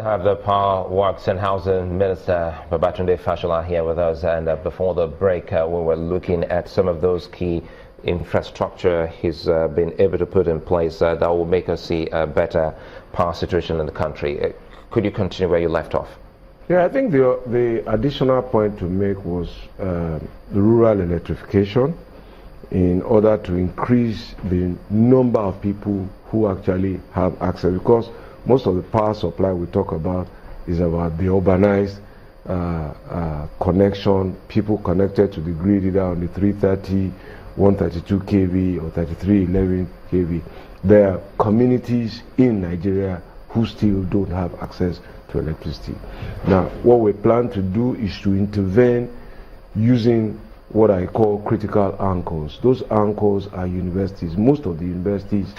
To have the Power, Works and Housing Minister Babatunde Fashola here with us, and before the break we were looking at some of those key infrastructure he's been able to put in place that will make us see a better power situation in the country. Could you continue where you left off? Yeah, I think the additional point to make was the rural electrification in order to increase the number of people who actually have access, because most of the power supply we talk about is about the urbanized connection, people connected to the grid either on the 330, 132 kV or 3311 kV. There are communities in Nigeria who still don't have access to electricity. Now, what we plan to do is to intervene using what I call critical anchors. Those anchors are universities. Most of the universities,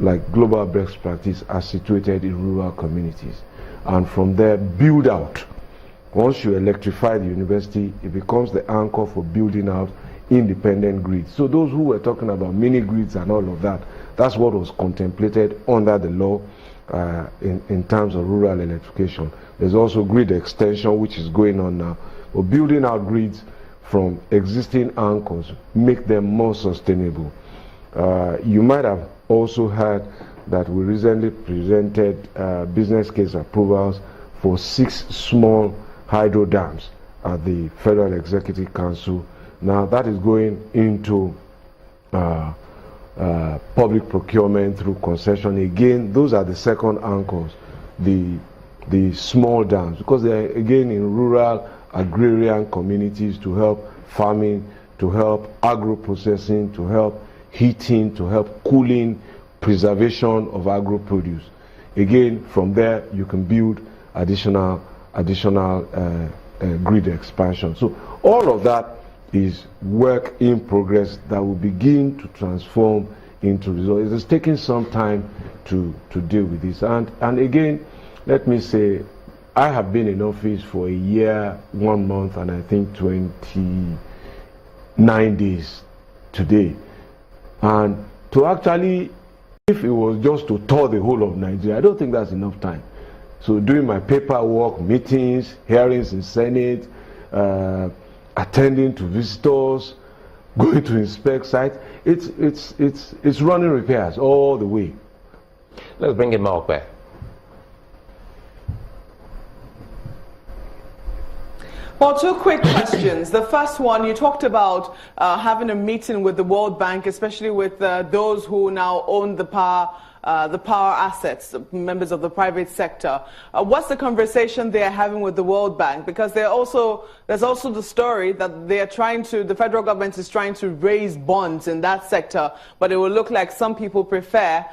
like global best practice, are situated in rural communities, and from there build out. Once you electrify the university, it becomes the anchor for building out independent grids. So those who were talking about mini grids and all of that, that's what was contemplated under the law in terms of rural electrification. There's also grid extension which is going on now. We're building out grids from existing anchors, make them more sustainable. You might have also heard that we recently presented business case approvals for 6 small hydro dams at the Federal Executive Council. Now that is going into public procurement through concession. Again, those are the second anchors, the small dams, because they are again in rural agrarian communities to help farming, to help agro-processing, to help heating, to help cooling, preservation of agro produce. Again, from there you can build additional grid expansion. So all of that is work in progress that will begin to transform into results. It is taking some time to deal with this. And again, let me say, I have been in office for a year, 1 month, and I think 29 days today. And to actually, if it was just to tour the whole of Nigeria, I don't think that's enough time. So doing my paperwork, meetings, hearings in Senate, attending to visitors, going to inspect sites, it's running repairs all the way. Let's bring in Mark back. Well, 2 quick questions. The first one, you talked about having a meeting with the World Bank, especially with those who now own the power assets, members of the private sector. What's the conversation they are having with the World Bank? Because there's also the story that the federal government is trying to raise bonds in that sector, but it will look like some people prefer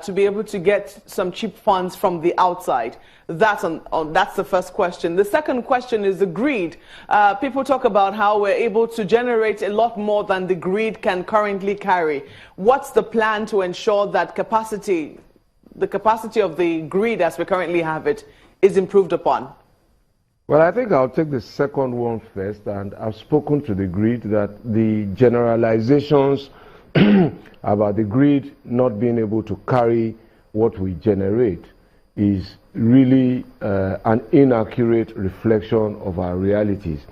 to be able to get some cheap funds from the outside. That's the first question. The second question is the grid. People talk about how we're able to generate a lot more than the grid can currently carry. What's the plan to ensure that the capacity of the grid as we currently have it is improved upon? Well, I think I'll take the second one first, and I've spoken to the grid that the generalizations about the grid not being able to carry what we generate is really an inaccurate reflection of our realities.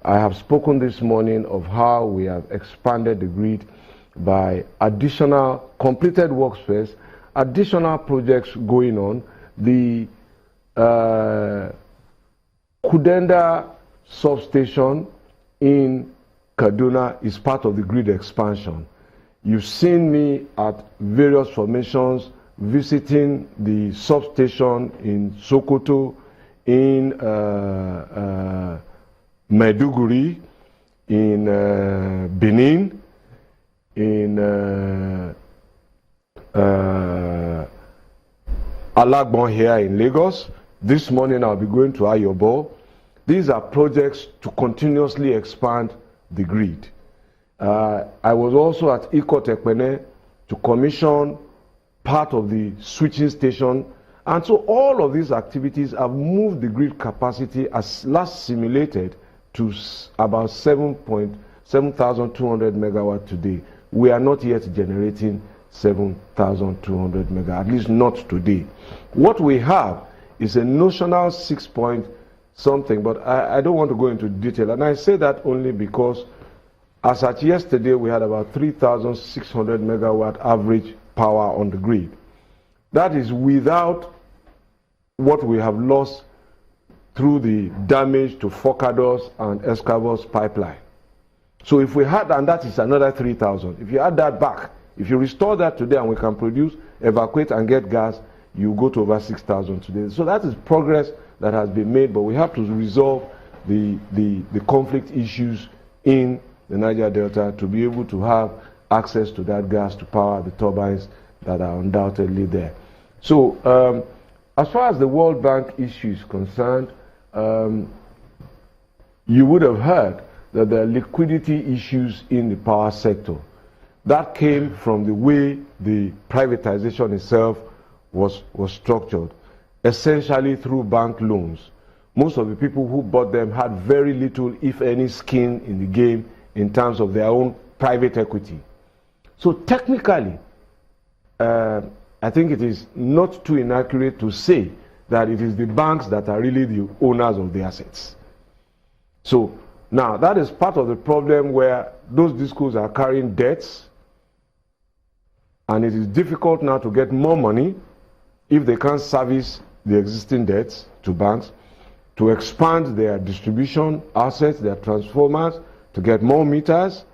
I have spoken this morning of how we have expanded the grid by additional completed works first, additional projects going on. The Kudenda substation in Kaduna is part of the grid expansion. You've seen me at various formations visiting the substation in Sokoto, in Maiduguri, in Benin, in Alagbon here in Lagos. This morning I'll be going to Ayobo. These are projects to continuously expand the grid. I was also at Ikotekpene to commission part of the switching station, and so all of these activities have moved the grid capacity as last simulated to about 7,200 megawatt today. We are not yet generating 7,200 megawatt, at least not today. What we have It's a notional 6 point something, but I don't want to go into detail. And I say that only because as at yesterday, we had about 3,600 megawatt average power on the grid. That is without what we have lost through the damage to Forcados and Escavos pipeline. So if we had, and that is another 3,000, if you add that back, if you restore that today and we can produce, evacuate and get gas, you go to over 6,000 today. So that is progress that has been made, but we have to resolve the conflict issues in the Niger Delta to be able to have access to that gas to power the turbines that are undoubtedly there. So as far as the World Bank issue is concerned, you would have heard that there are liquidity issues in the power sector. That came from the way the privatization itself was structured, essentially through bank loans. Most of the people who bought them had very little, if any, skin in the game in terms of their own private equity. So technically, I think it is not too inaccurate to say that it is the banks that are really the owners of the assets. So now that is part of the problem where those discos are carrying debts, and it is difficult now to get more money if they can't service the existing debts to banks, to expand their distribution assets, their transformers, to get more meters.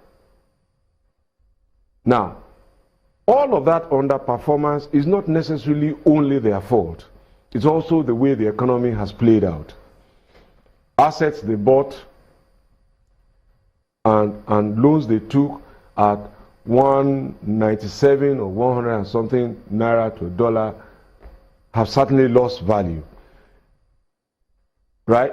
Now, all of that underperformance is not necessarily only their fault. It's also the way the economy has played out. Assets they bought and loans they took at 197 or 100 and something naira to a dollar have certainly lost value. Right?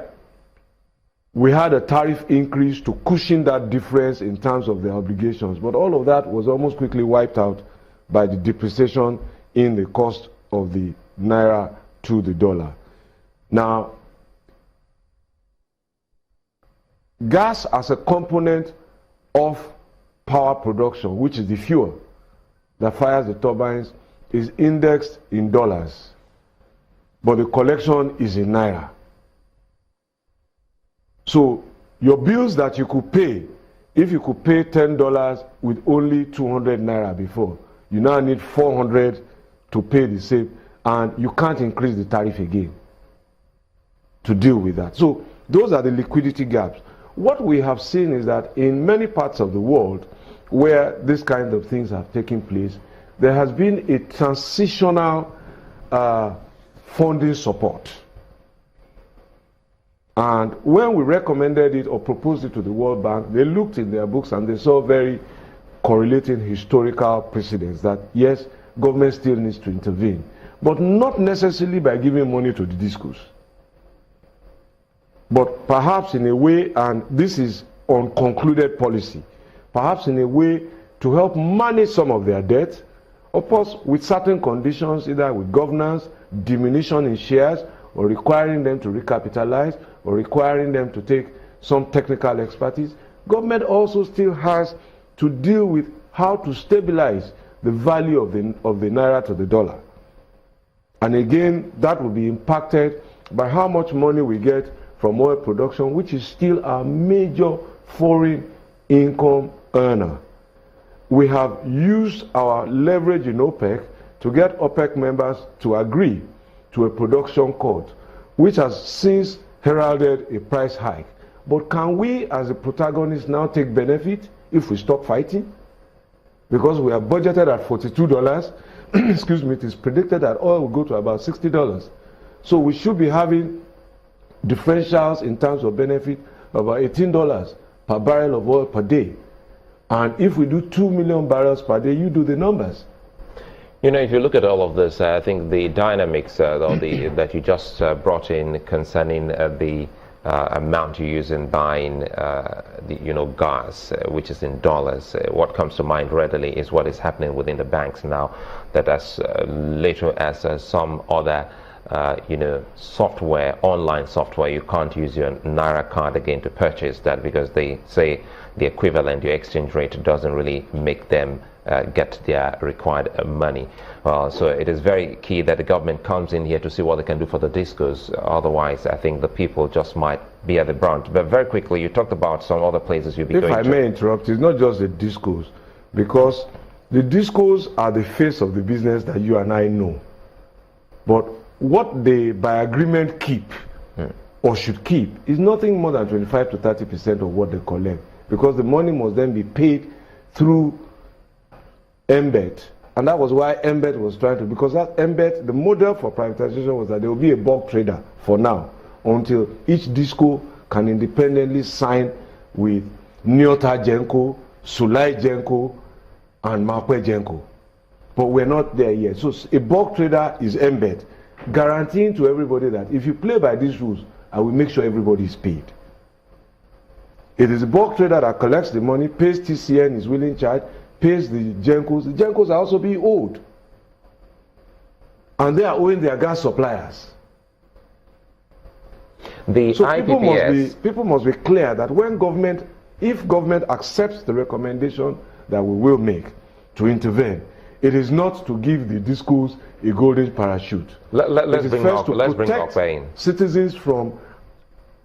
We had a tariff increase to cushion that difference in terms of the obligations, but all of that was almost quickly wiped out by the depreciation in the cost of the naira to the dollar. Now, gas as a component of power production, which is the fuel that fires the turbines, is indexed in dollars, but the collection is in naira. So your bills that you could pay, if you could pay $10 with only 200 naira before, you now need 400 to pay the same, and you can't increase the tariff again to deal with that. So those are the liquidity gaps. What we have seen is that in many parts of the world where these kinds of things have taken place, there has been a transitional funding support. And when we recommended it or proposed it to the World Bank, they looked in their books and they saw very correlating historical precedents that yes, government still needs to intervene, but not necessarily by giving money to the discos, but perhaps in a way, and this is unconcluded policy, perhaps in a way to help manage some of their debt, of course with certain conditions, either with governance, diminution in shares, or requiring them to recapitalize, or requiring them to take some technical expertise. Government also still has to deal with how to stabilize the value of the naira to the dollar. And again, that will be impacted by how much money we get from oil production, which is still our major foreign income earner. We have used our leverage in OPEC to get OPEC members to agree to a production cut, which has since heralded a price hike. But can we as a protagonist now take benefit if we stop fighting? Because we are budgeted at $42, excuse me, it is predicted that oil will go to about $60. So we should be having differentials in terms of benefit of about $18 per barrel of oil per day. And if we do 2 million barrels per day, you do the numbers. You know, if you look at all of this, I think the dynamics that you just brought in concerning the amount you use in buying gas, which is in dollars, what comes to mind readily is what is happening within the banks now, that as later as some other software, online software, you can't use your Naira card again to purchase that because they say the equivalent, your exchange rate, doesn't really make them get their required money. So it is very key that the government comes in here to see what they can do for the discos. Otherwise, I think the people just might be at the brunt. But very quickly, you talked about some other places you'll be going to. If I may interrupt, it's not just the discos, because the discos are the face of the business that you and I know. But what they, by agreement, keep or should keep is nothing more than 25 to 30% of what they collect, because the money must then be paid through embed. And that was why embed was trying to, because that embed, the model for privatization was that there will be a bulk trader for now, until each disco can independently sign with Nyota Genko, Sulai Genko, and Makwe Genko. But we're not there yet. So a bulk trader is embed, guaranteeing to everybody that if you play by these rules, I will make sure everybody is paid. It is a bulk trader that collects the money, pays TCN, is willing charge, pays the Gencos. The Gencos are also being owed. And they are owing their gas suppliers. The so IPPS. people must be clear that when government, if government accepts the recommendation that we will make to intervene, it is not to give the discos a golden parachute. Let's bring up Bain. Citizens from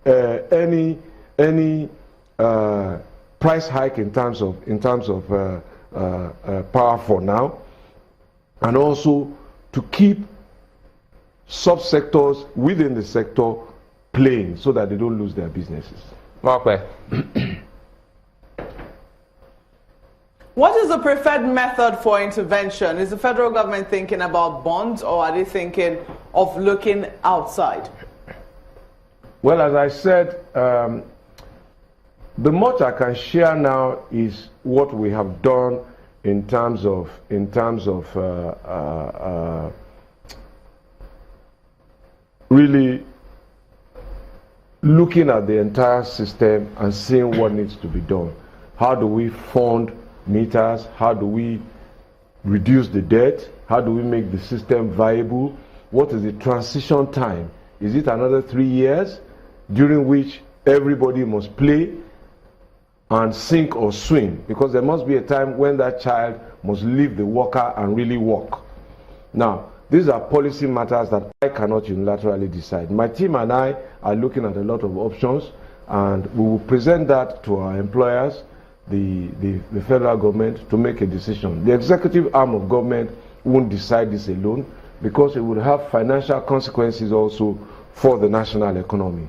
any price hike in terms of power for now, and also to keep subsectors within the sector playing so that they don't lose their businesses. Okay. What is the preferred method for intervention? Is the federal government thinking about bonds, or are they thinking of looking outside? Well, as I said, the much I can share now is what we have done in terms of really looking at the entire system and seeing what needs to be done. How do we fund meters? How do we reduce the debt? How do we make the system viable? What is the transition time? Is it another 3 years during which everybody must play and sink or swim? Because there must be a time when that child must leave the worker and really work. Now, these are policy matters that I cannot unilaterally decide. My team and I are looking at a lot of options, and we will present that to our employers, the federal government, to make a decision. The executive arm of government won't decide this alone, because it would have financial consequences also for the national economy.